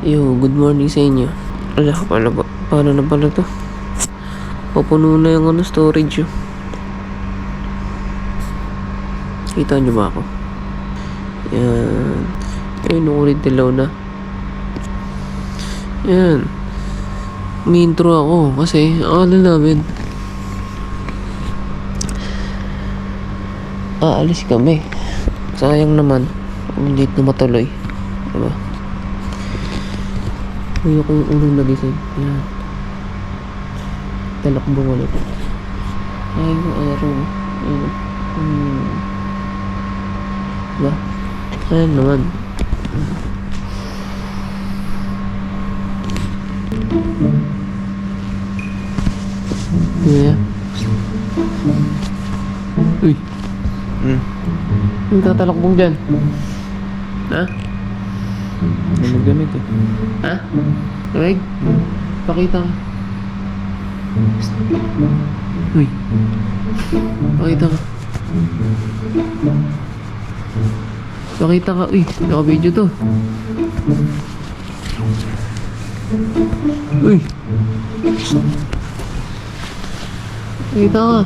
Yo, good morning sa inyo. Ala, paano na pala to? Papuno na yung storage yun. Kita nyo ba ako? Yan. Ayun, ulit dilaw na. Yan. May-intro ako kasi akala namin aalis kami. Sayang naman. Hindi na matuloy. Diba? Uy, ako yung unang nagising. Yan. Talakbong ulit. Ay, yung araw. Ayun. Diba? Ayan naman. Yeah. Uy. Yung tatalakbong dyan. Ha? May magdamit eh. Ha? Greg? Pakita ka. Uy. Pakita ka. Pakita ka. Uy, naka-video to. Uy. Pakita ka.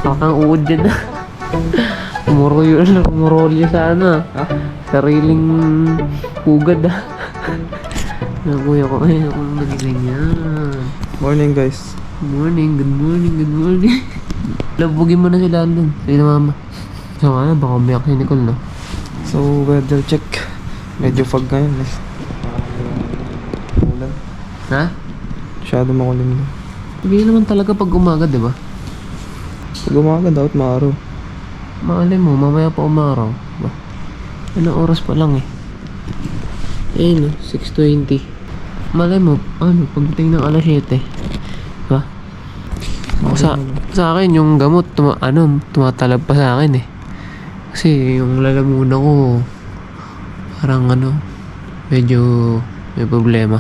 Pakang uod dyan na. Umurolyo sa ano. Sariling pugad ah. Nakuya ko. Ay, ako nagising yan. Morning guys. Good morning. Labugin mo na sila doon. Sige na mama. So ano, baka umiyak si Nicole no? So weather check. Medyo fog ngayon eh. Ulan. Ha? Masyado makulim na. Hindi naman talaga pag umaga, di ba? Pag umaga dapat maaraw. Maalay mo, mamaya pa umaraw. Ba? Anong oras pa lang eh. Ayun, 6:20. Malay mo, ano, pagdating ng alas 7. Ba? Sa akin, yung gamot, tumatalab pa sa akin eh. Kasi yung lalamunan ko, parang ano, medyo may problema.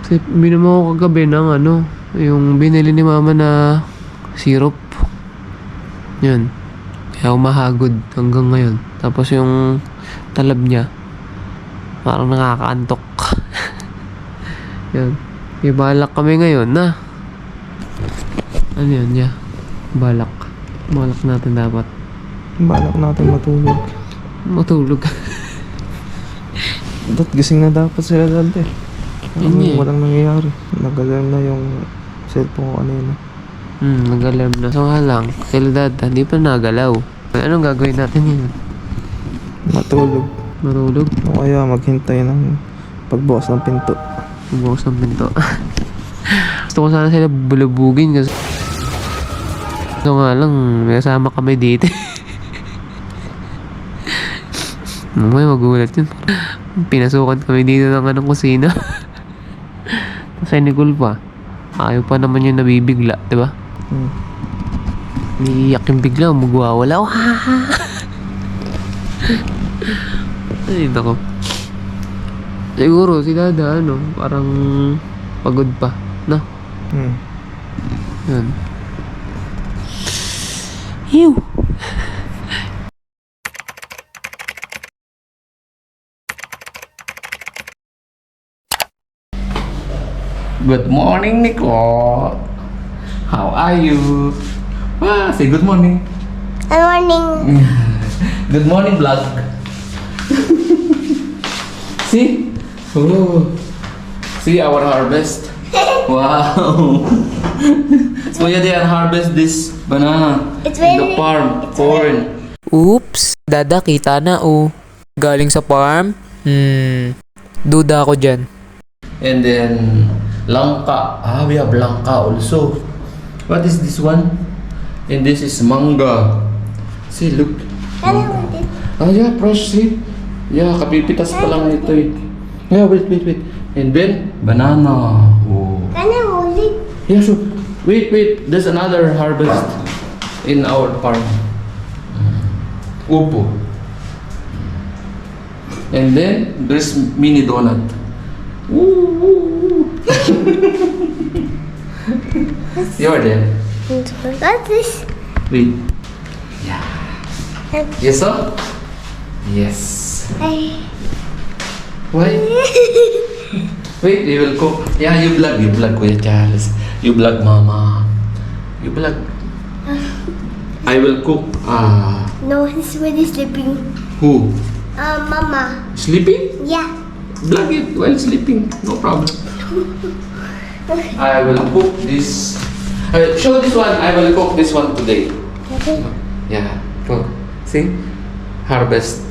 Kasi minum ako kagabi ng ano, yung binili ni mama na syrup. Yun. Kaya umahagod hanggang ngayon. Tapos yung talab niya, parang nakakaantok. Yan. May balak kami ngayon na. Ano yun niya? Balak. Balak natin dapat. Balak natin matulog. Matulog. Gising na dapat sila dati. Yun eh. Walang nangyayari. Nag-alarm na yung cellphone ko kanina. Nag-alarm na. So nga lang, sila data, hindi pa nagalaw. Anong gagawin natin yun? Matulog. Marulog? O kaya maghintay ng pagbukas ng pinto. Bubukas ng pinto. Gusto ko sana sila bulabugin kasi so nga lang, may kasama kami dito. Mamaya magulat yun. Pinasukan kami dito ng anong kusina. Kasi Nicole pa. Ayaw pa naman yung nabibigla, di ba? Iiyak yung bigla, magwawala. Ay, nako. Siguro, si Dada, ano, parang pagod pa, no? Yan. Ew! Good morning, Nicole. How are you? Say good morning. Good morning. Good morning, vlog. See? Oh. See our harvest. Wow. So yeah, they harvest this banana It's in the very- farm, corn. Oops! Dada, kita na, oh. Galing sa farm? Duda ako dyan. And then langka. We have langka also. What is this one? And this is manga. See, look. Yeah, fresh, see? Yeah, kapipitas pa lang nito eh. Yeah, wait. And then, banana. Oh. Can I hold it? Yeah, sure. Wait. There's another harvest in our farm. Upo. And then, there's mini donut. Woo! You are there. What's this? Wait. Yeah. Yes, sir? Yes. Ay. Why? Wait, we will cook. Yeah, you vlog, Kuya Charles. You vlog, Mama. You vlog. I will cook. No, he's really sleeping. Who? Mama. Sleeping? Yeah. Vlog it while sleeping. No problem. I will cook this. Show this one. I will cook this one today. Okay. Yeah. Go. See? Harvest.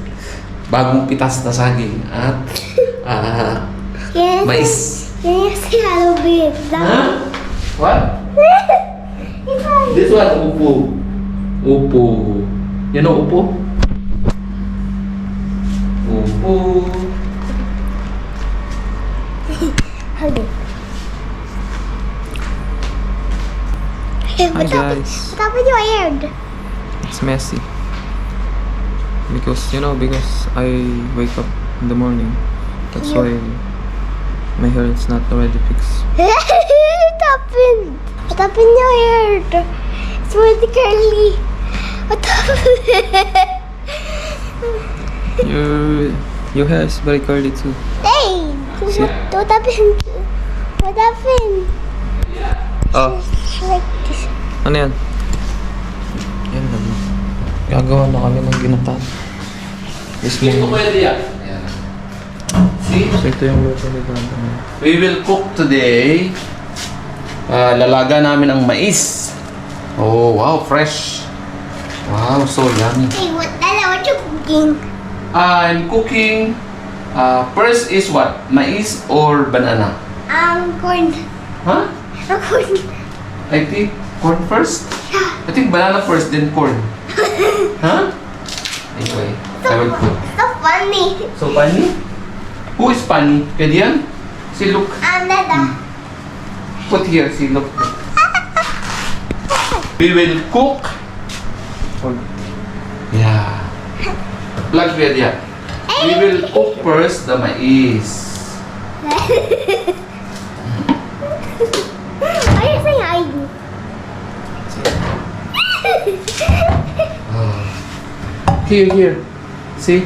Bagong pitas na saging at mais. Can you say hello, babe? Huh? What? This one, upo. Upo. You know upo? Upo. Hold it. Hi What happened? guys. What happened to your hair? It's messy. Because I wake up in the morning. That's Yeah. why my hair is not already fixed. What happened? What happened to your hair? It's really curly. What happened? Your hair is very curly too. Hey! See? What happened? What happened? Oh, Like this. ano yan? Yan lang. Gagawa na kami ng ginatan. Ito pwede yan. Ayan. See? So ito yung luto ni Brandon. We will cook today. Lalaga namin ang mais. Oh, wow, fresh. Wow, so yummy. Hey, what you cooking? I'm cooking. First is what? Mais or banana? Corn. Huh? Corn. I think corn first. I think banana first, then corn. Huh? Anyway, I will cook. So funny. So, Pani? Who is Pani? Pwede yan? Si Luke. Dada. Put here, si Luke. We will cook. Yeah. Plug pwede yan. We will cook first the mais. Why are you saying I do? Here. See?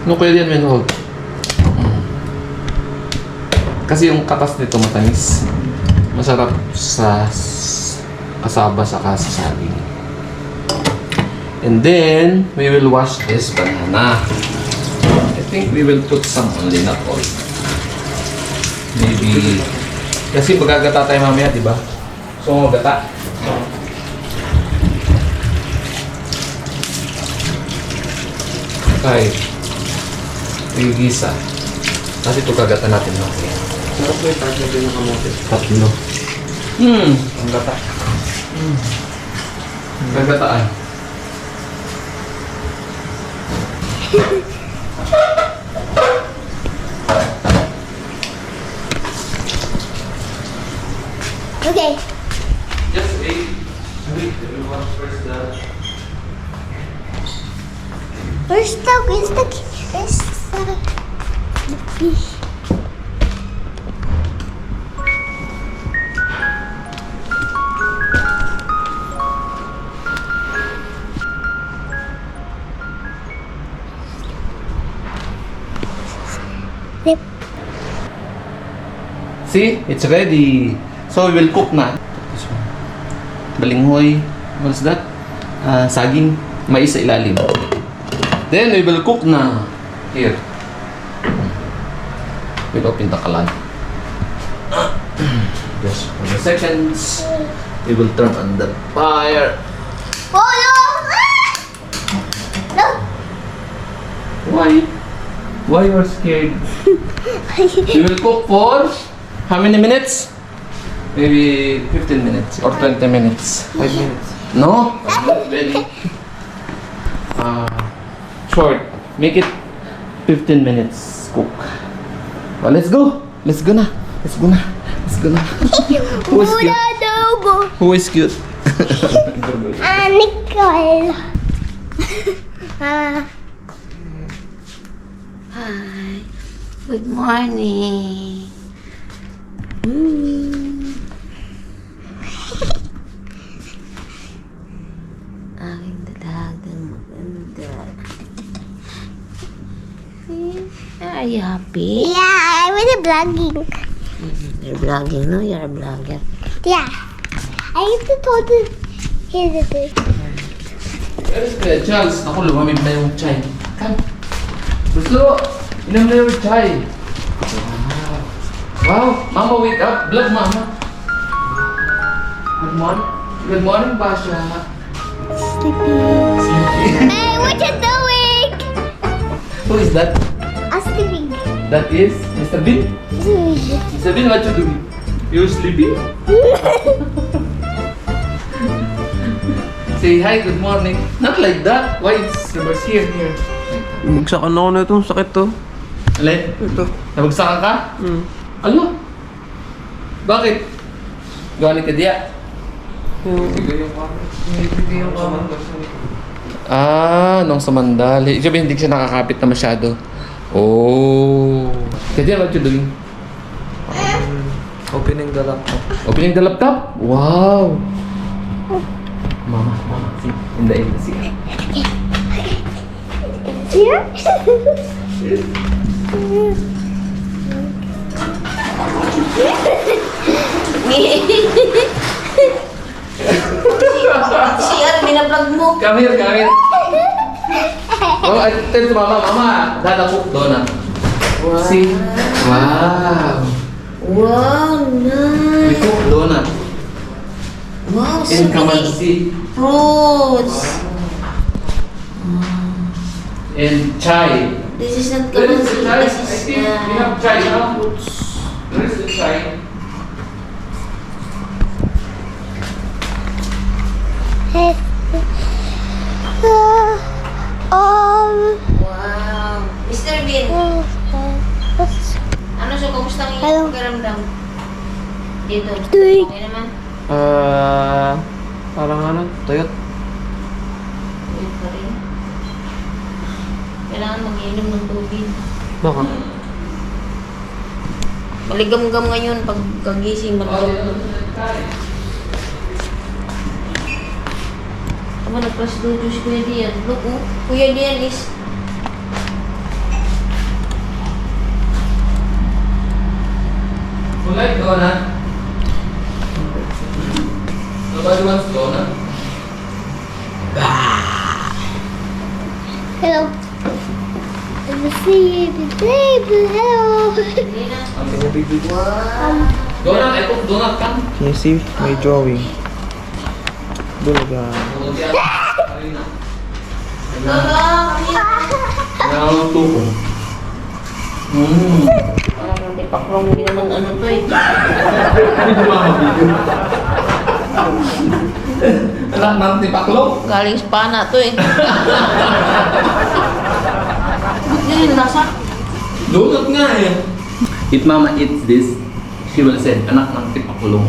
No, pwede yan, men, hold. Kasi yung katas nito matamis. Masarap sa kasaba sa saging. And then, we will wash this banana. I think we will put some only, not all. Maybe, kasi magagata tayo mamaya, di ba? So, magata. Okay. Igisa. Kasi ito kagata natin mamaya. Sarap mo yung tatlo din ng kamote. Tatlo. Ang gata. Gagataan. Okay. Just wait. Wait, we want first the... Where's the fish? Yep. See? It's ready. So we will cook na. This one. Balinghoy. What's that? Saging. Mais sa ilalim. Then we will cook na. Here. We'll open the kalan. Just for the seconds. We will turn on the fire. Oh no! No! Why? Why you are scared? We will cook for how many minutes? Maybe 15 minutes or 20 minutes. 5 minutes. No? Very short. Make it 15 minutes cook. Well, let's go. Let's go na. Let's go na. Let's go na. Who is cute? Adobo. Who is cute? Nicole. Hi. Good morning. Are you happy? Yeah, I'm really vlogging. You're vlogging, no? You're a vlogger. Yeah. I used to told him. Here's the thing. Yes, Kuya Charles. Ako, lumamig na yung chai. Come. Gusto, inom na yung chai. Wow. Mama, wake up. Vlog, Mama. Good morning. Good morning, Basha. Sleepy. Hey, what you doing? Who is that? I'm sleeping. That is Mr. Bean. Mr. Bean, what you doing? You sleeping? Say hi, good morning. Not like that. Why it's reverse here? Bugsakan ako na itong sakit to. Alin? Ito. Nabagsakan ka? Ano? Bakit? Gawa ni Kadia? Nung sa Mandali. Ibig sabihin, hindi siya nakakapit na masyado. Oh. Kadia, what you doing? Opening the laptop. Opening the laptop? Wow! Mama, see. In the see. Here? Si ano, binablog mo. Come here, come here. Oh, I tell to Mama, Mama, Dada cook donut. See? Wow! Wow, We nice. cook donut. Wow, so In many Kamansi. fruits. And chai. This is not Where is kamansi. the chai? I This is think we have chai now. fruits. Where is the chai? Wow. Mr. Bean, ano siya? Kumusta ang Hello. iyong pakiramdam? Dito. Doing. Okay naman? Parang ano, tuyot. Yun pa rin. Kailangan mag-inom ng tubig. Baka. Maligam-gam ngayon pag kagising. Maligam. Aba, nagpas-dudo si Kuya Dian. Look, oh. Kuya Dian is... Who like donut? Nobody wants donut? Hello. Let me see the table. Hello. Hindi na. Donut, I cook donut, come. Can you see my drawing? Bulaga. Lola, kami yan. Now, tuko. Parang hindi pakrong, hindi naman ano to eh. Anak ng tipaklo. Galing Spana to eh. Ba't ganyan lasa? Donut nga eh. If mama eats this, she will say, anak ng tipaklo.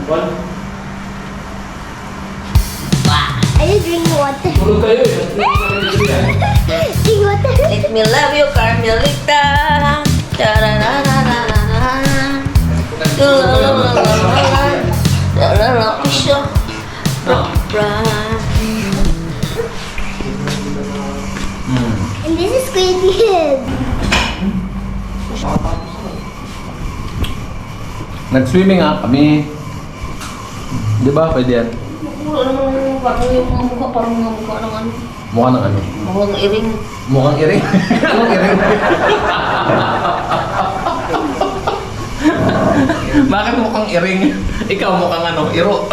What? I just drink water. Tulog kayo eh. Drink water. Let me love you, Carmelita. Tarararararara. Lalalala. Lalalala. Pisyo. And this is Squid. Nag-swimming kami. Di ba? Pwede yan. Parang yung mga mukha, parang mga mukha ng ano. Mukha ng ano? Mukhang iring. Mukhang iring. Anong iring? Bakit mukhang iring? Ikaw mukhang ano? Iro.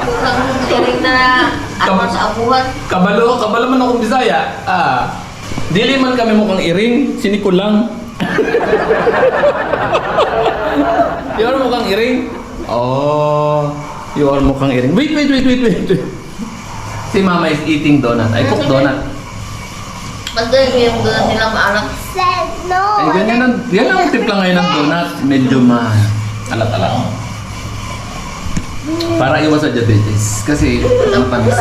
Mukhang iring na ano sa abuhan. Kabalo man akong Bisaya. Dili man kami mukhang iring, siniko lang. You are mukhang iring? Oh, you are mukhang iring. Wait. Si Mama is eating donut. I cook donut. Ba't ganyan yung donut nila maalat? Said no. Ay, yan ang timpla ngayon ng donut. Medyo alat-alat. Para iwas sa diabetes. Kasi ang panis.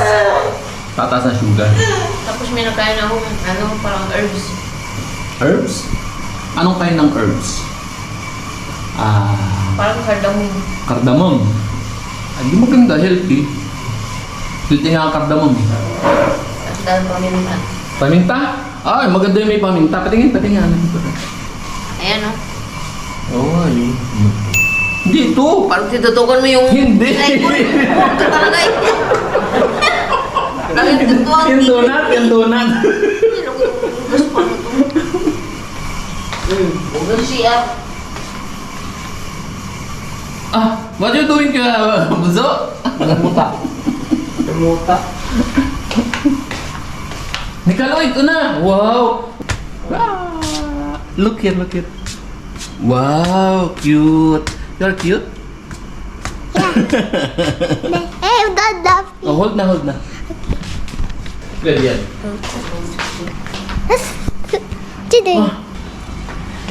Tataas na sugar. Tapos may nakain ako, ano, parang herbs. Herbs? Anong kind ng herbs? Parang cardamom. Cardamom. Ay, di maganda, healthy. Dito nga ang kardamom eh. At dahil paminta. Paminta? Ay, maganda yung may paminta. Patingin. Ayan o. Oo, ayun. Hindi ito. Parang titutukan mo yung... Hindi. Ito talaga eh. Dahil tutuan. Yung donut. Gusto pa mo ito. Huwag na siya. What you doing ka, Bunso? Namuta. Nikaloy, ito na. Wow. Look here. Wow, cute. You're cute. Hey, Daffy. Oh, hold na. Well, yan. Today.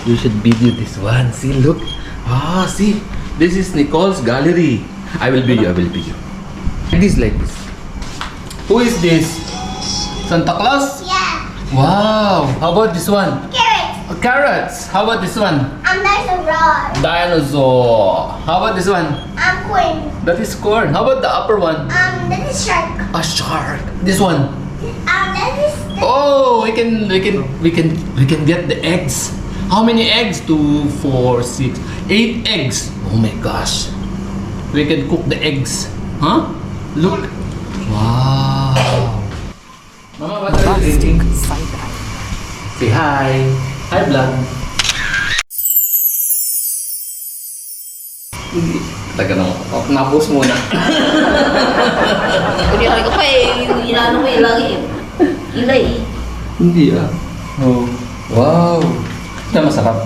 You should video this one. See, look. See. This is Nicole's gallery. I will video. Like this. Who is this? Santa Claus? Yeah. Wow. How about this one? Carrot. Carrots. How about this one? I'm nice and raw. Dinosaur. How about this one? I'm queen. That is corn. How about the upper one? That is shark. A shark. This one. That is. Oh, we can get the eggs. How many eggs? 2, 4, 6, 8 eggs. Oh my gosh. We can cook the eggs. Huh? Look. Wow. Mama, what are you drinking? Say hi. Hi, vlog. Taga na. Napos muna. Kunyari ka pa eh. Yung inaano mo eh. Lagi eh. Ilay eh. Hindi ah. Oh. Wow. Ito masarap.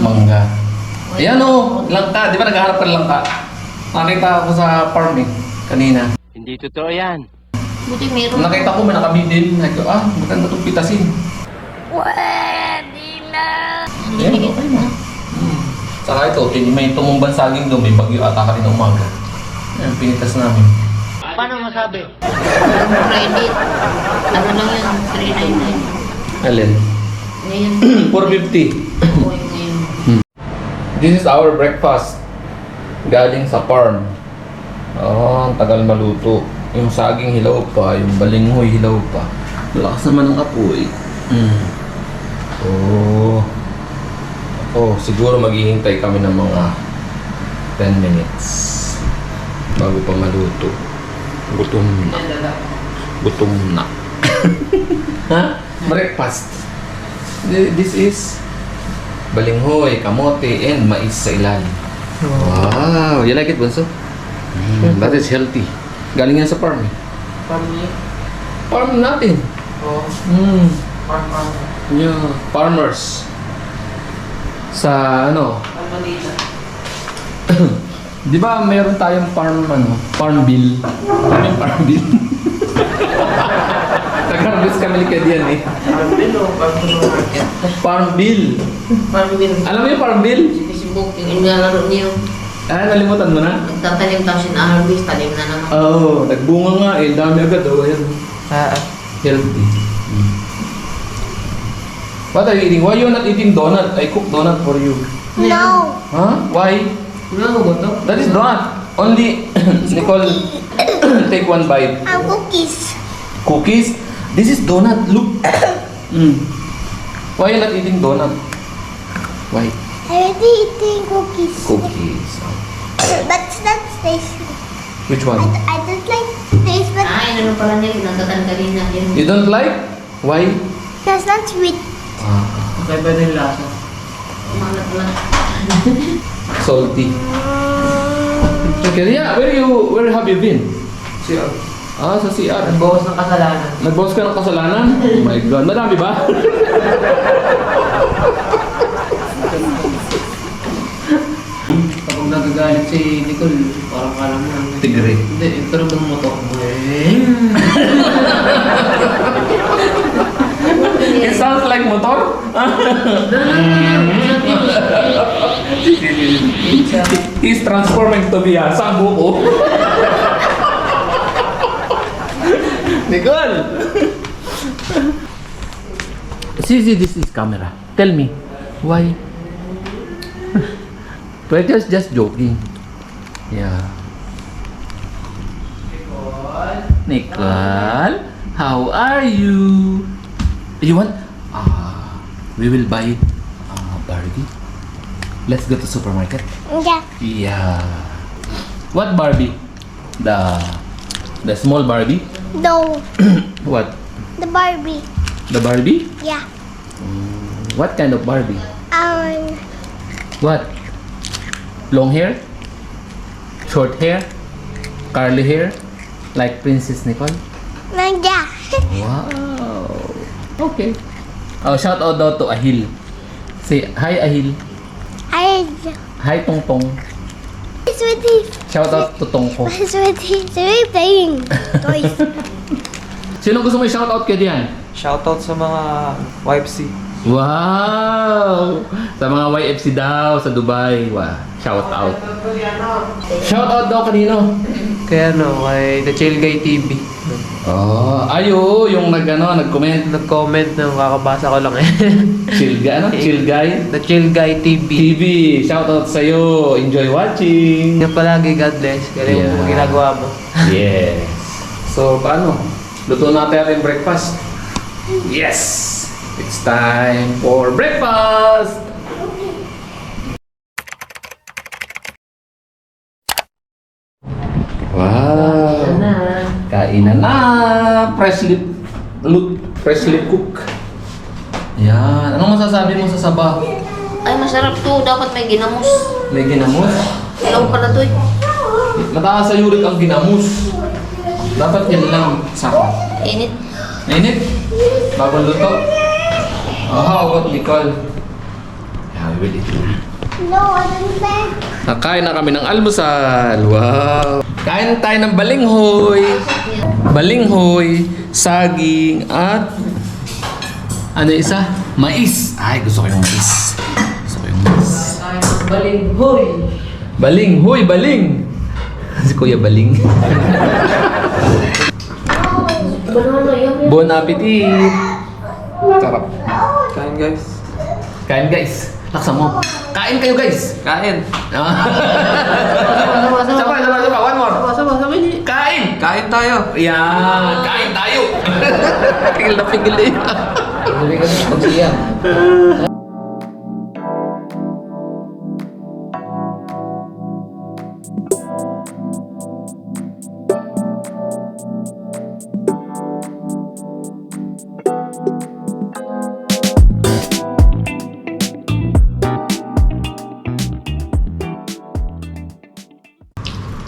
Mangga. Ayan o, langka. Di ba naghaharap ka ng langka? Nakita ako sa farm eh, kanina. Hindi totoo yan. Buti meron. Nakita ko may nakabidin. Maganda itong pitasin. Pwede na. Ayan, okay na. Saka ito, may tumumbang saging doon. May bagyo ata kanina umaga. Ayan, pinitas namin. Paano masabi? Credit. Ano lang yan? 399. Alin? Ngayon. 450. Oo, yung ngayon. This is our breakfast. Galing sa farm. Oh, ang tagal maluto. Yung saging hilaw pa, yung balinghoy hilaw pa. Lakas naman ng apoy. Siguro maghihintay kami ng mga 10 minutes bago pa maluto. Gutom na. Ha? Breakfast. This is balinghoy, kamote, and mais sa ilalim. Wow! You like it, Bunso? That is healthy. Galing yan sa farm eh. Farm natin. Yeah. Farmers. Sa ano? Di ba meron tayong farm bill? Ano yung farm bill? Nag-harvest kami ni Kadian eh. Farm bill. Parang bin. Alam mo yung farm bill? Si Facebook, yung inalaro niyo. Nalimutan mo na? Nagtatanim tapos in-harvest, tanim na naman. Oo, nagbunga nga eh. Dami agad Ayan. Healthy. What are you eating? Why you not eating donut? I cook donut for you. No. Huh? Why? Ano ba ito? That is donut. Only Nicole take one bite. Cookies. Cookies? This is donut. Look. Why you not eating donut? Why? I already eating cookies. Cookies. But it's not tasty. Which one? I don't like taste, but Ay, ano pala niya, pinagkatan kanina. You don't like? Why? it's not sweet. Kaya ba yung lasa? Umangat lang. Salty. Okay, yeah. Where have you been? CR. Sa CR. Bawas ng kasalanan. Nagbawas ka ng kasalanan? Oh my God. Madami ba? Kapag nagagalit si Nicole, parang kala mo Tigre. Hindi, ito rin ng motor. It sounds like motor. He's transforming to be a sambuko. Nicole! See, this is camera. Tell me, why? We're just joking. Yeah. Nicole, how are you? You want? We will buy Barbie. Let's go to supermarket. Yeah. Yeah. What Barbie? The small Barbie? No. What? The Barbie. The Barbie? Yeah. What kind of Barbie? What? Long hair? Short hair? Curly hair? Like Princess Nicole? Yeah. Wow. Okay. Oh, shout out daw to Ahil. Say, hi Ahil. Hi Tongtong. Sweetie. Shout out to Tongko. Sweetie. Sweetie playing toys. Sino gusto mo i-shout out kay diyan? Shoutout sa mga YFC. Wow! Sa mga YFC daw sa Dubai. Wow. Shout out. Shout out daw kanino? Kaya kay The Chill Guy TV. Oh, ayo yung nag-comment. Nag-comment na kakabasa ko lang eh. Chill guy, Chill guy. The Chill Guy TV. TV, shout out sa iyo. Enjoy watching. Yan palagi, God bless. Kaya Yeah. yung ginagawa mo. Yes. So, paano? Luto natin ating breakfast. Yes! It's time for breakfast! Wow! Kainan na! Freshly cook. Yan. Anong masasabi mo sa saba? Ay, masarap to. Dapat may ginamos. May ginamos? Ilaw pala to eh. Mataas sa uric ang ginamos. Dapat yan lang. Saka. Init. Mainit? Bagong luto? Oh, how about Nicole? Yeah, we will eat. No, I don't think. Nakain na kami ng almusal. Wow! Kain tayo ng balinghoy. Balinghoy, saging, at ano isa? Mais. Ay, gusto ko yung mais. Gusto ko yung mais. Balinghoy! Balinghoy, baling! Si Kuya Baling. Banana yan. Bon appetit! Sarap. Kain guys. Kain guys. Laksa mo. Kain kayo guys. Kain. Sabay. One more. Sabay. Kain! Kain tayo. Yan! Kain tayo! Pigil na pigil eh. Sabi ka sa pagsiya.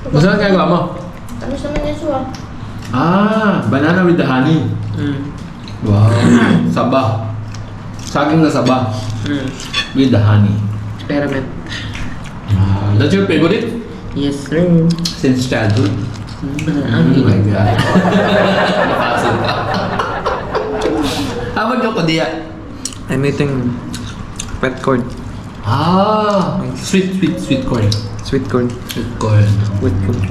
Gusto na kaya mo? Ano sa naman yan suwa? Banana with the honey. Wow. Saba. Saging na saba. With the honey. Experiment. That's your favorite? Yes, sir. Since childhood? Oh my God. Napasin pa. How about yung kodiya? I'm eating pet corn. Sweet corn. Sweet corn. Sweet corn. With corn.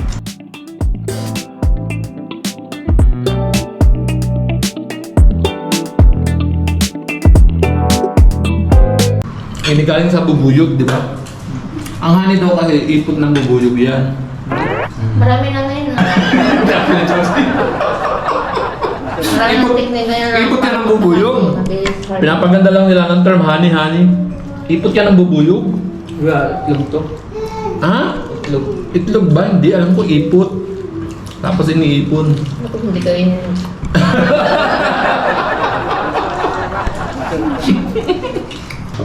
Hindi galing sa bubuyog, di ba? Ang honey daw kasi ipot ng bubuyog yan. Marami na ngayon. Marami ng technique ngayon. Ipot yan ng bubuyog. Pinapaganda lang nila ng term honey. Ipot yan ng bubuyog. Wala, itlog to. Ha? Itlog. Itlog ba? Hindi. Alam ko ipot. Tapos iniipon. Ako hindi ko yun.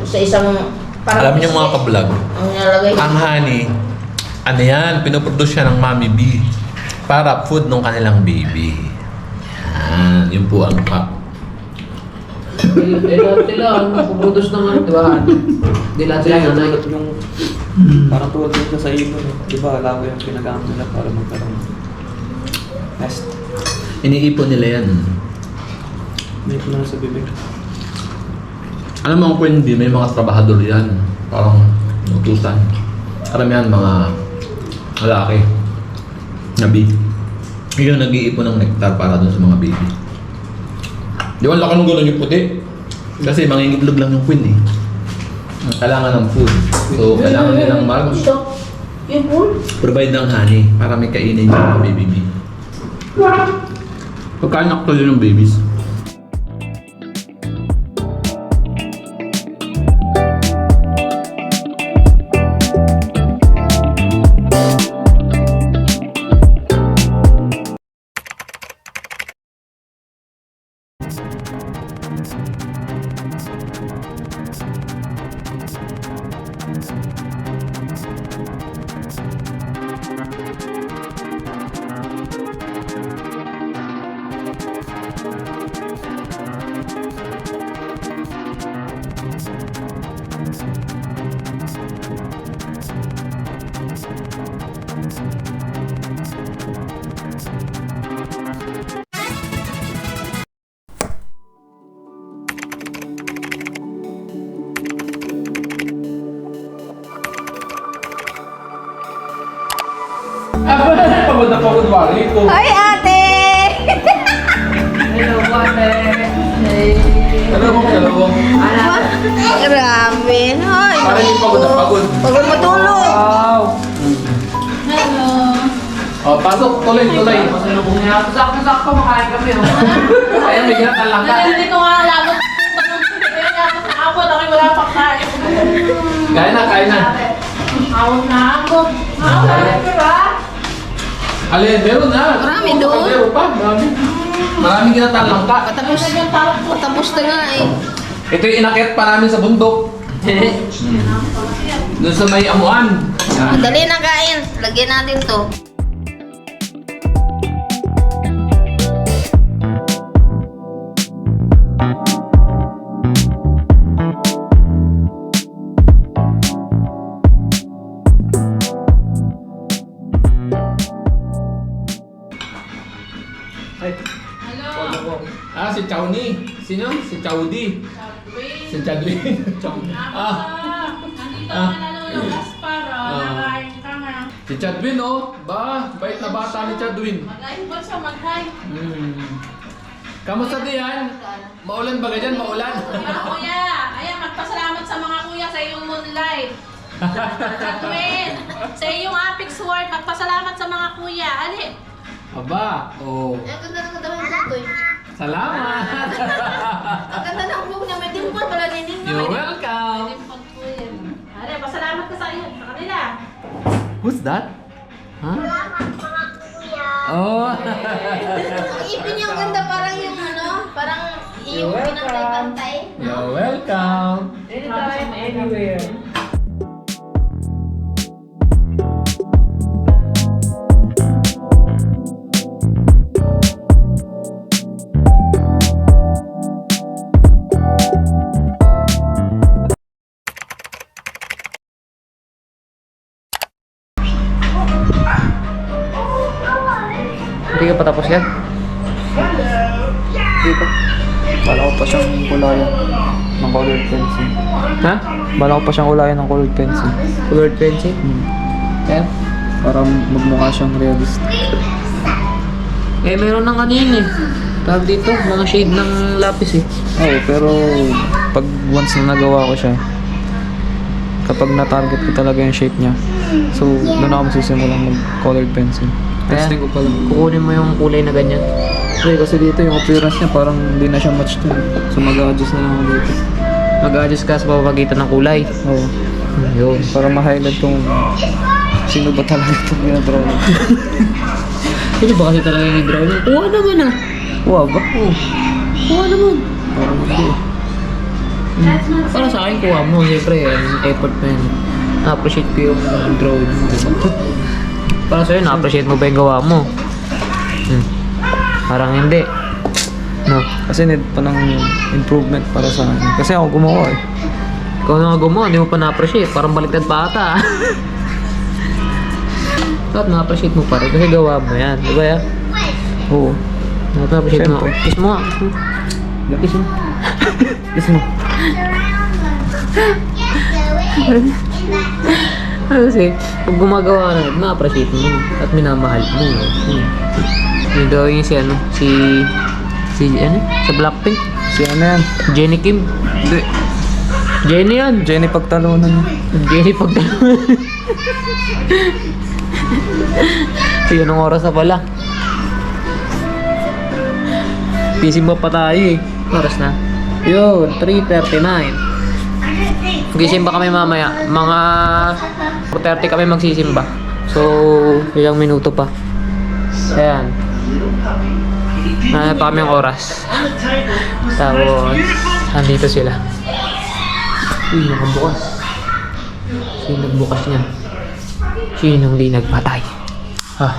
Sa isang Alam niyo mga ka-vlog, ang nilalagay. ang honey, ano yan, pinoproduce siya ng Mommy Bee para food ng kanilang baby. Yan, yun po ang fact. Lahat sila, pupudos naman, di ba? Di lahat sila nanay. Yung parang tulad dito sa ibon. Di ba? Labo yung pinagamit nila para magkaroon ng nest. Iniipon nila yan. May ito na sa bibig. Alam mo kung hindi, may mga trabahador yan. Parang utusan. Karamihan mga lalaki na bee. Yung nag-iipon ng nectar para dun sa mga baby. Di ba laki ng gano'n yung puti? Kasi mangingitlog lang yung queen eh. Kailangan ng food. So, kailangan nilang Ito. Yung pool. provide ng honey para may kainin yung mga baby bee. Pagkain actually ng babies. Pagod na pagod wari ko. Hi, ate! Hello, ate. Dalawa. Grabe. Hoy. Para hindi pagod na pagod. Pagod matulog. Wow. Hello. Oh, pasok. Tuloy. Masalubong niya. Sakto-sakto makain kami. Ayan, may ginatan lang ka. Hindi ko nga labot. Awot ako wala pa kain. Kain na. Awot na ako. Awot na ba? Alin, meron na. Marami doon. Meron pa, marami. Maraming ginatan lang ka. Patapos na nga eh. Ito yung inakit pa namin sa bundok. Doon sa may amuan. Yan. Dali na kain. Lagyan natin to. Ah, si Chowni. Sino? Si Chowdi. Si Chadwin. Nandito ka na Lolo Gaspar. Nakain ka nga. Si Chadwin, oh. Bait na bata ni Chadwin. Mag-hi ba siya? Mag-hi. Kamusta diyan? Maulan ba ganyan? Maulan? Mga kuya, ayan, magpasalamat sa mga kuya sa iyong moonlight. Chadwin, sa iyong Apex World, magpasalamat sa mga kuya. Ali. Aba, oh. Ang ganda ng daw ng tutoy. Salamat! Ang ganda ng buhok niya, may dimple pala nining You're welcome! dimple po yan. Ali, pasalamat ka sa iyo, sa kanila. Who's that? Huh? Oh! Ang ipin niya, ang ganda, parang yung ano, parang iyong pinantay-pantay. You're welcome! Anytime, anywhere. Hindi ka patapos yan? Dito. Bala ko pa siyang kulayan ng colored pencil. Ha? Bala ko pa siyang kulayan ng colored pencil. Colored pencil? Kaya? Para magmukha siyang realist. Eh, meron ng kanina eh. Tawag dito, mga shade ng lapis eh. Oo, pero pag once na nagawa ko siya, kapag na-target ko talaga yung shape niya, so doon ako masisimulang mag-colored pencil. Kaya, Testing ko pa lang. kukunin mo yung kulay na ganyan. Kasi dito yung appearance niya parang hindi na siya match to. So mag-adjust na lang ako dito. Mag-adjust ka sa pamamagitan ng kulay. Oo. Yun. Para ma-highlight kung sino ba talaga itong ginadraw niya. Ito ba kasi talaga yung draw niya? Kuha naman ah. Wow ba? Oo. Kuha naman. Parang hindi. Para sa akin, kuha mo. Siyempre, effort mo yan. Na-appreciate ko yung drawing mo. Diba? Para sa'yo, na-appreciate mo ba yung gawa mo? Parang hindi. No? Kasi need pa ng improvement para sa akin. Kasi ako gumawa eh. Ikaw na nga gumawa, hindi mo pa na-appreciate. Parang baliktad pa ata. Dapat na-appreciate mo pa rin kasi gawa mo yan. Di ba yan? Oo. Dapat na-appreciate mo. Siyempre. Kiss mo nga. Kiss mo. Kiss mo. Kasi, pag gumagawa ka na, na-appreciate mo at minamahal mo. Yung drawing si ano, si ano, sa Blackpink, Si ano yan? Jennie Kim. Hindi. Jennie yan. Jenny pagtalunan niya. Jennie pag Yun ang oras na pala. Magsisimba pa tayo eh. Oras na. Yun, 3:39. Magsisimba kami mamaya. Mga 4:30 kami magsisimba. So, ilang minuto pa. Ayan. Pa kami ang oras. Tapos, andito sila. Uy, nakabukas. Sino nagbukas niya? Sinong di nagpatay? Ha?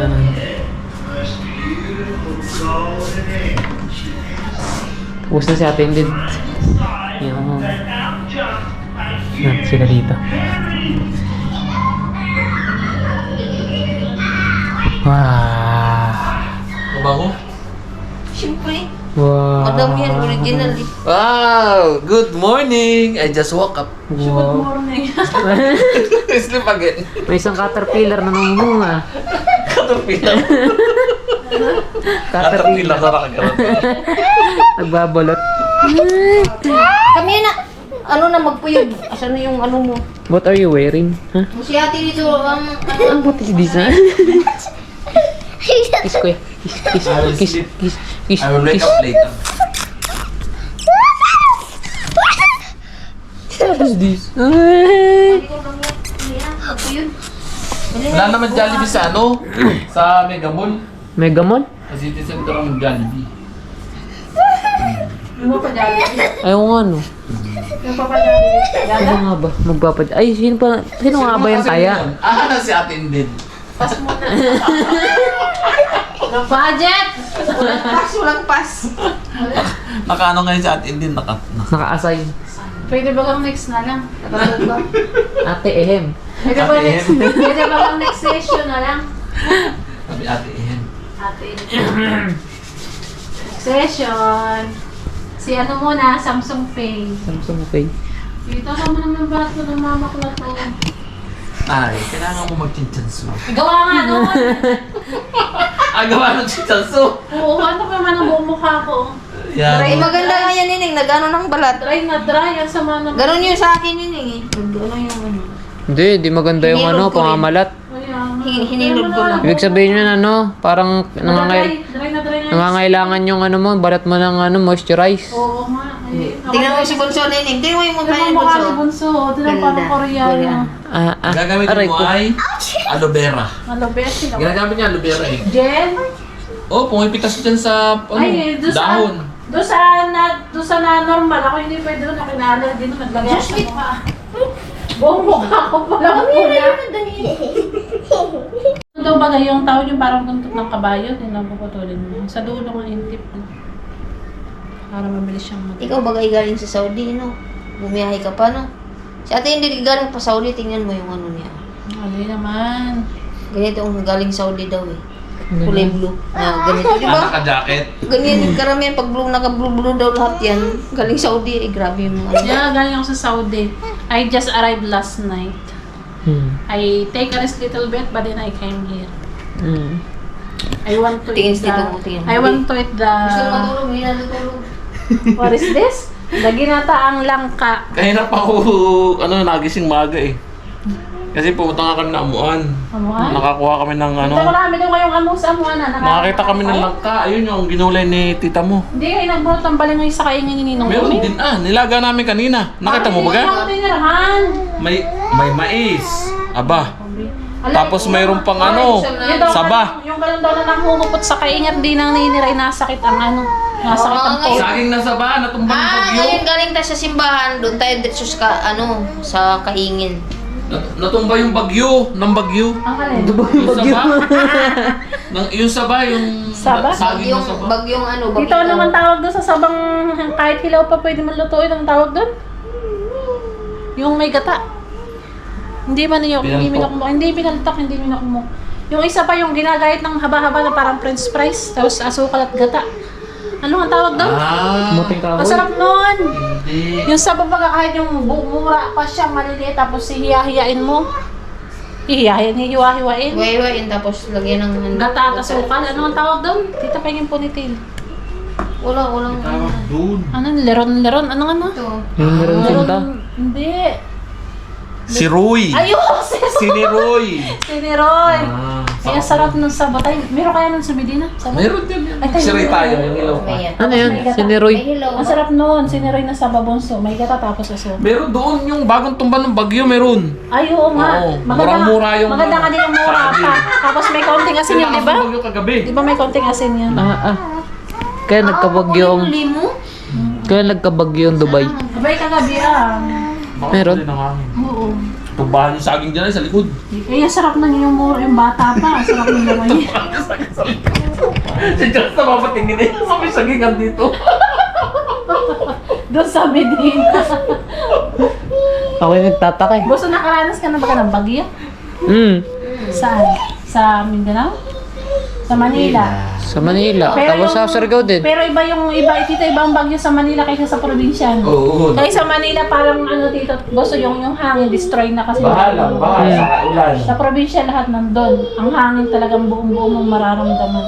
Ayan. Tapos na si Ate Indid. Yan. Yan, sila dito. Wow. Mabango? Siyempre. Wow. Madam yan, original eh. Wow! Good morning! I just woke up. Good Wow. morning. Sleep again. May isang caterpillar na namumunga. Caterpillar. Caterpillar na nakagarat. Nagbabalot. Kami na, ano na magpuyod. Asan na yung ano mo? What are you wearing? Huh? Si ate dito, What is this, ha? Kiss ko eh. Kiss. I will wake up later. What is this? Magpuyod. Wala naman Jollibee sa ano? Sa Mega Mall. Megamon? Sa City Center ang Jollibee. Ano pa dyan? Ayaw nga no. Ano pa dyan? Ano nga ba? Magpapad... Ay, sino nga ba yung taya? Ah, si Ate Indid. Pass muna. No budget! Walang pas. Nakaano ngayon si Ate Indid? Naka-assign. Pwede ba kang next na lang? Nakatulog ba? Ate Ehem. Pwede ba Ate next? Pwede ba kang next session na lang? Sabi Ate Ihen. Ate. Next session. Si ano muna, Samsung Pay. Samsung Pay. Dito naman naman ba ito ng mama ko na to? Ay, kailangan mo mag-chinchansu. Gawa nga nun! Gawa ng chinchansu. Oo, ano pa man ang buong mukha ko? Ay, Yan. maganda nga yan, Nining. Nag-ano ng balat. Dry na dry, ang sama naman. Ganon yung sa akin, Nining eh. Nag-ano yung ano. Hindi, di maganda yung Hinilod ano, ko rin. pangamalat. Hinilod ko lang. Ibig sabihin yun ano, parang Dry na dry na. nangangailangan yung ano mo, balat mo ng ano, moisturize. Oo nga. Tingnan mo si Bunso, Nining. Tingnan mo yung mukha Tingnan ni mo mukha ni Bunso. Bunso. Tingnan Ganda. parang Koreano. Gagamitin aray mo ko. ay aloe vera. Malobes sila. Ginagamit niya aloe vera eh. Jen? Oh, pumipitas dyan sa ano, Ay, doon sa... dahon. Doon sa na normal. Ako hindi pwede doon. Nakinala din. Naglagay ako sa mukha. Buong mukha ko pala pula. Ano daw ba yung tawag yung parang tuntok ng kabayo? Tinapuputulin mo. Sa dulo ng intip. Para mabilis siyang mag... Ikaw bagay galing sa Saudi, no? Bumiyahe ka pa, no? Si ate hindi galing pa Saudi, tingnan mo yung ano niya. Hindi naman. Ganito ang galing Saudi daw eh. Kulay blue. Na ganito, di ba? Naka-jacket. Ganyan yung karamihan, pag blue, naka-blue daw lahat yan. Galing Saudi, eh, grabe yung ano. Yeah, galing ako sa Saudi. I just arrived last night. I take a rest little bit, but then I came here. I want to Tingin eat dito mo, tingin. I want to eat the... Gusto mo matulog, hindi na natulog. What is this? The ginataang langka. Kahirap ako, nagising maaga eh. Kasi pumunta nga kami na Amuan. Amuan? Nakakuha kami ng ano. Ito marami daw ngayong amus amuan na. Nakakita kami ng langka. Ayun yung ginulay ni tita mo. Hindi kayo nagbunot ng balingay sa kaingin ni Ninong Meron Umi. din nilaga namin kanina. Nakita mo ba ga? Hindi ako tinirahan. May mais. Aba. Alam, Tapos mayroon pang ano, Yun daw, saba. Yung ganun daw na nanghumupot sa kaingat, di nang ninira, nasakit ang ano. Nasakit ang Oo, po. Saging na saba, natumba ng bagyo. Ngayon galing tayo sa simbahan, doon tayo dito sa, sa kaingin. Natumba yung bagyo, ng bagyo. Ang alin? Yung saba. Yung saba, yung Saba? saging na saba. Bagyong ano, Dito naman tawag doon sa sabang kahit hilaw pa pwede man lutuin ang tawag doon. Yung may gata. Hindi man yung hindi pinaltok, hindi minakmo. Yung isa pa yung ginagayat ng haba-haba na parang french fries, tapos asukal at gata. Ano ang tawag doon? Muting kahoy. Masarap nun! Hindi. Yung sa babaga kahit yung mura pa siya maliliit tapos hihiya-hiyain mo. Hihiwa-hiwain. Wayway, tapos lagyan ng... Gata at asukal. Ano ang tawag doon? Tita pahingin ponytail. Walang... Tawag doon. Ano? Leron? Anong ano? Ito. Yung meron sinta. Hindi. Si Roy. Ayun! Si ni Roy. Si Roy. Ah. Kaya sarap ng sabot. Ay, meron kaya nun sa Medina? Sabot? Meron din yan. Ay, tayo. Siray tayo, yung ilaw pa. Ano yan? Siniroy. Ang sarap nun. Siniroy na sababonso. May gata tapos aso. Meron doon yung bagong tumba ng Bagyo, meron. Ay, oo nga. Oo, Maganda, murang-mura yung- maganda nga din yung mura pa. Tapos may konting asin yun, di ba? Bagyo kagabi. Di ba may konting asin yun? Kaya nagkabagyo yung... Limo? Kaya nagkabagyo yung Dubai. Abay, kagabi ah. Meron? Oo. Tumbahan yung saging dyan sa likod. Eh, ang sarap na yung mura, yung bata pa. Ang sarap ng laman niya. Si Jess na mapatingin eh. Sabi sagingan dito. Doon sa Medina. Ako yung nagtataka eh. Gusto nakaranas ka na ba ka ng bagyo? Saan? Sa Mindanao? Sa Manila? Sa Manila. Tapos sa Surigao din. Pero iba yung iba, tito, ibang bagyo sa Manila kaysa sa probinsya. Oo. Kaya sa Manila parang ano tito, gusto yung hangin destroy na kasi. Bahala sa ulan. Sa probinsya lahat nandun. Ang hangin talagang buong-buo mong mararamdaman.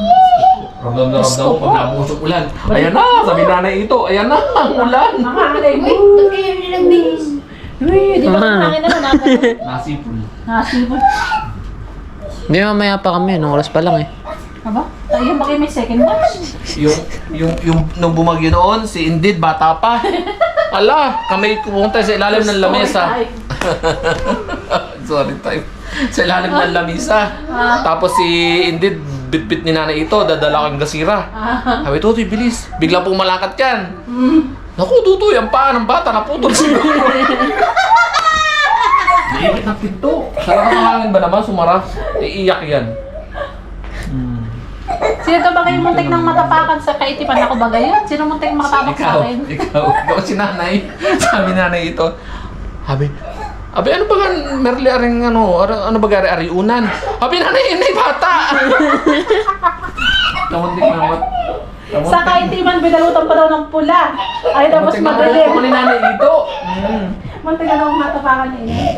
Ramdam na ramdam ko pag nabuhos ang ulan. Ayan na, sabi nanay ito. Ayan na, ang ulan. Ang hangin ay Wait, ba't kayo nilang bihis? di ba ang hangin na nakagano? Nasipul. Nasibol. Hindi, mamaya pa kami. Anong oras pa lang eh. Aba? Ayun ba kayo may second batch? Yung nung bumagyo noon, si Indeed, bata pa. Ala, kami pumunta sa ilalim ng lamesa. Sorry time. Sa ilalim ng lamesa. Tapos si Indeed, bit-bit ni nanay ito, dadala kang gasira. Sabi, Tutoy, bilis. Bigla pong malakat yan. Naku, Tutoy, ang paa ng bata, naputol siguro. Iikit ng pinto. Sarap ng hangin ba naman, sumara? Iiyak yan. Sino to ba kayo muntik ng matapakan sa kaitipan ako ba gayon? Sino muntik matapak sa akin? Ikaw si nanay. Sabi nanay ito. Sabi, ano ba gan merli aring ano ba gari ariunan? Sabi nanay, inay bata. Kamuntik na mat. Sa kaitipan, binalutan pa daw ng pula. Ay, tapos madilim. Ako ni nanay ito. Muntik na daw matapakan niya ina.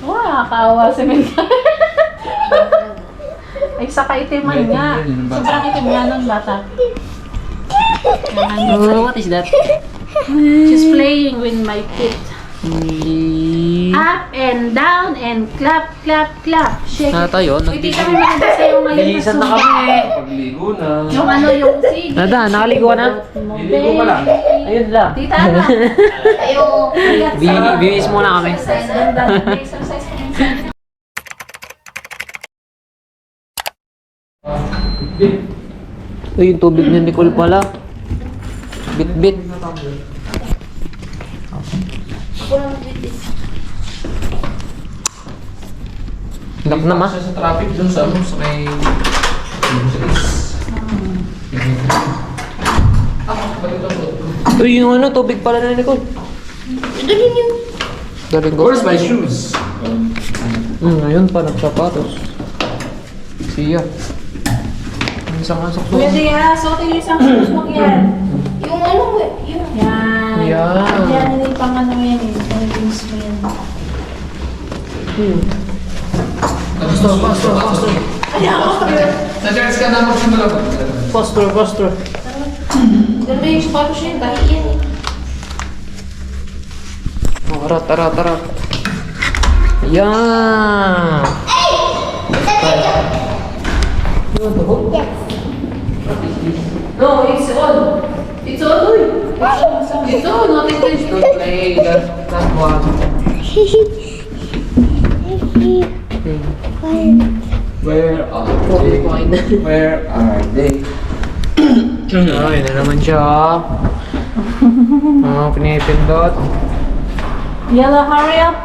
Wow, nakakaawa si Minka. Ay, sa kaitiman nga. Sobrang itim nga ng bata. What is that? She's playing with my feet. Up and down and clap, clap, clap. Shake it. Tayo, Hindi kami maganda sa'yo ngayon. Bihisan na kami. Pagligo na. Yung ano, yung sige. Nada, nakaligo ka na? Hindi ko pa lang. Ayun lang. Tita, ano? Ayo. Bihis muna kami. Exercise, ganda. Exercise ka minsan. Uy, yung tubig ni Nicole pala. Bit-bit. Nak na ma. Siya sa traffic dun sa may Uy, yung ano, tubig pala ni Nicole. Dalhin yun. Galing ko. Where's my shoes? Ayun pa, nagsapatos. Siya. Ang isang asok to. Kuya Dia, suotin yung isang shoes mo yan. Yung ano, yung... Yan. Yan. Yan, yung pang ano yan eh. Yung jeans mo yan. Pastor. Sa-charge ka na mo sa malabot. Pastor. Ganda yung sapatos niya, tahi yan eh. Oh, arat. Yan. No, it's on. It's on, uy. It's on, nothing to Don't play that one. Where are they? Where are they? Ay, na naman siya. Pinipindot. Yellow, hurry up.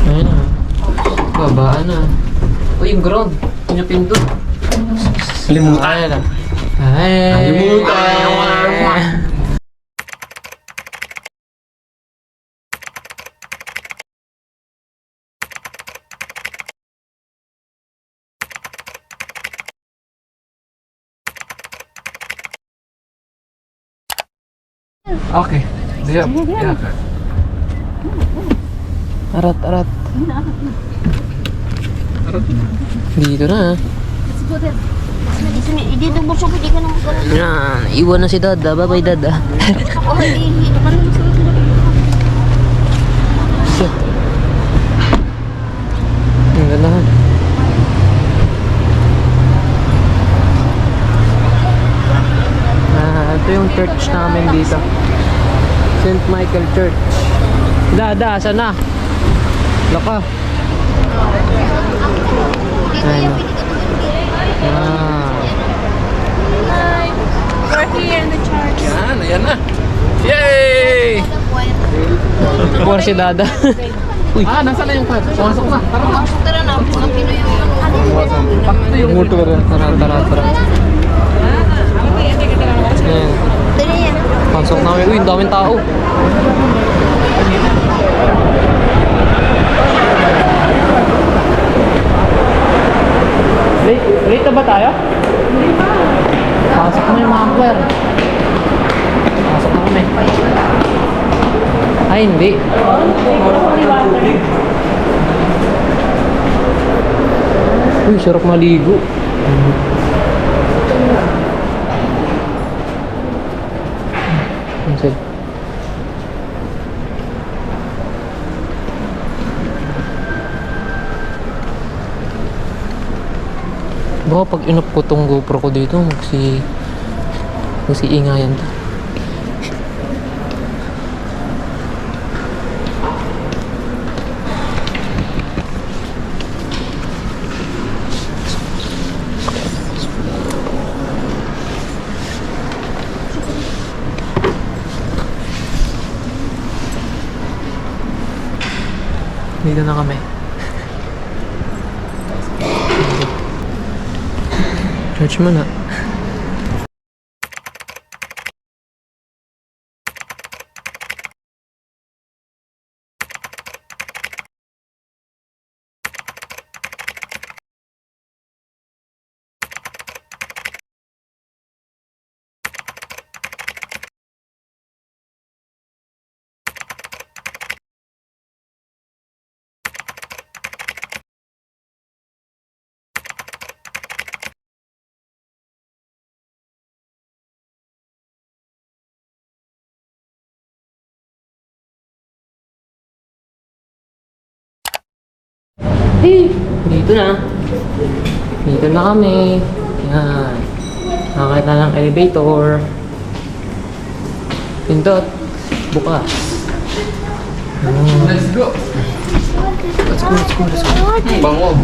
Ayun na. Babaan na. Uy, yung ground. Pinipindot. Limutan na. Ay. Limutan. Okay. Yeah. Arat. Dito na. Dito mo siya, pwede ka naman ganun. Yan. Iwan na si Dada. Bye-bye, Dada. Ako, hindi. Naman mo sa church namin dito. St. Michael Church. Dada, saan na? Laka. Ayun. Ah. Hi! We're here in the church. Yan, ayan na. Yay! Kuha si Dada. Nasaan na yung card? Pumasok na. Tara na. Tara na, mga Pinoy yung Pakto yung motor. Tara. Ayan. Tara yan. Pasok namin. Uy, ang daming tao. Late na ba tayo? Hindi pa. Pasok na yung mga akwer. Pasok na kami. Ay, hindi. Uy, sarap maligo. Cancel. Baka pag inop ko tong GoPro ko dito, magsi-ingayan to. Dito na kami. Church mo na. Dito na. Dito na kami. Yan. Nakakita ng elevator. Pindot. Bukas. Let's go. Let's go. Bango.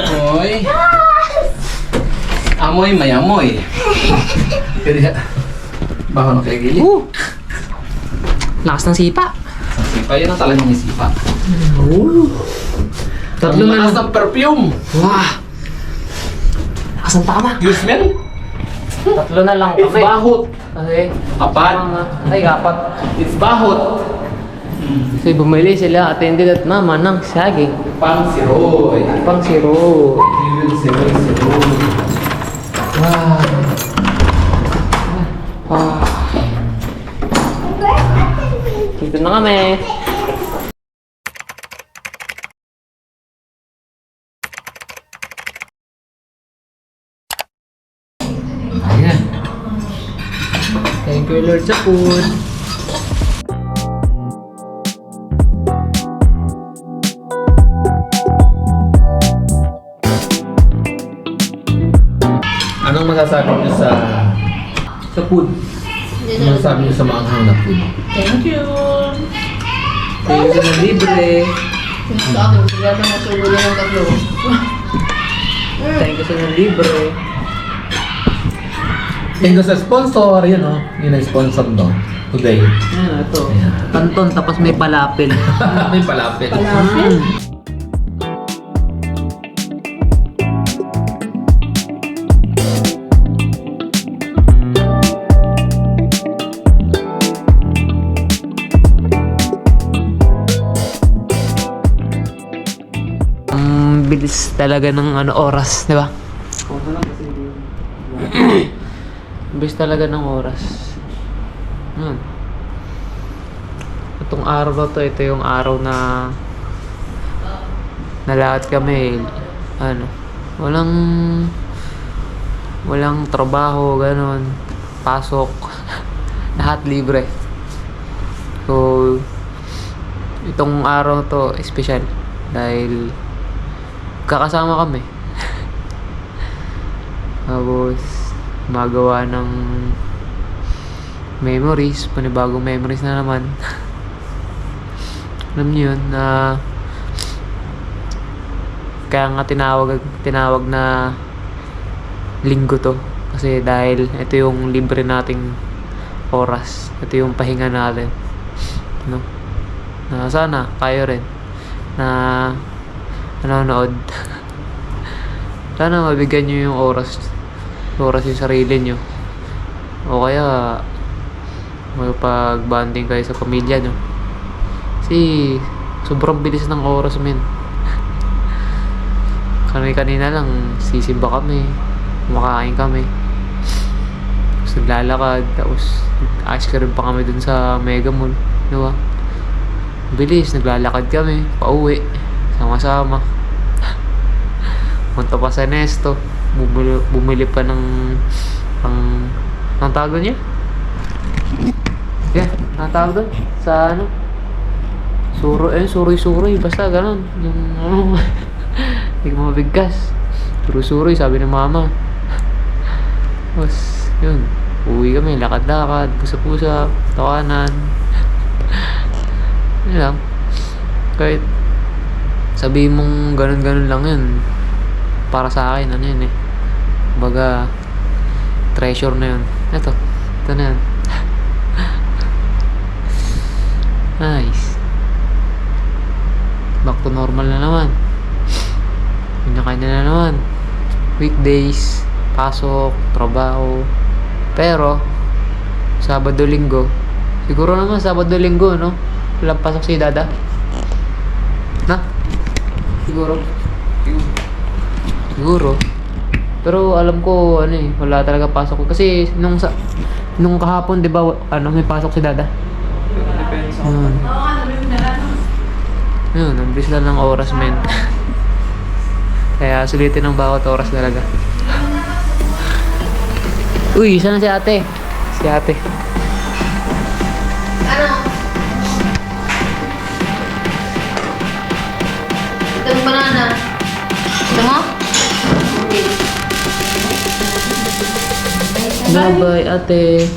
Amoy. Amoy, may amoy. Kaya, baho na kay gili. Lakas ng sipa. Sipa, yun ang talagang may sipa. Tatlo Ang na lakas lang. ng perfume. Wah! Lakas ng tama. You smell? Tatlo na lang It's kami. bahot. Kasi, Apat. ay, apat. It's bahot. Kasi bumili sila, attended at mama ng saging. Pang siroy. Pang siro. Even siroy. Wow. Ah. Dito na kami. Ayan. Thank you Lord sa food. Anong masasabi niyo sa food? Anong masasabi niyo sa maanghang na food? Thank you! Thank you sa libre. Thank you sa libre. Thank you sa sponsor, yun o. Yun ang sponsor no. Today. Ayan, ito. Kanton tapos may palapil. May palapit. Bilis talaga ng oras, di ba? Bilis talaga ng oras. Itong araw na to, ito yung araw na lahat kami walang trabaho, ganon, pasok, lahat libre. So itong araw na to espesyal dahil kakasama kami. Tapos magawa ng memories, panibagong memories na naman. Alam niyo yun na kaya nga tinawag na linggo to kasi dahil ito yung libre nating oras, ito yung pahinga natin, no? Na sana kayo rin na nanonood sana mabigyan nyo yung oras yung sarili nyo, o kaya magpag-bonding kayo sa pamilya nyo kasi sobrang bilis ng oras, men. Kami kanina lang sisimba kami, kumakain kami, tapos naglalakad, tapos ice cream pa kami dun sa Mega Mall, di ba? Bilis, naglalakad kami pauwi sama-sama. Punta pa sa Nesto, bumili pa ng ang tawag doon niya? Yeah, ang tawag doon sa ano? Suroy, basta ganun. Yung ano, hindi ko mabigkas. Suroy, sabi ng mama. Tapos, yun. Uwi kami, lakad-lakad, pusa-pusa, tawanan. Yun lang. Kahit sabihin mong ganun-ganun lang yun. Para sa akin, ano yun eh. Baga, treasure na yun. Ito na yun. Nice. Back to normal na naman. Kanya-kanya na naman. Weekdays, pasok, trabaho. Pero, Sabado-Linggo. Siguro naman Sabado-Linggo, no? Walang pasok si Dada. Na? Siguro. Pero alam ko, ano eh, wala talaga pasok ko. Kasi nung kahapon, di ba, may pasok si Dada? Depende sa Yun, ang bilis lang ng oras, men. Kaya sulitin ng bawat oras talaga. Uy, sana si ate? Si ate. Ito yung banana. Ito mo? Bye-bye, ate.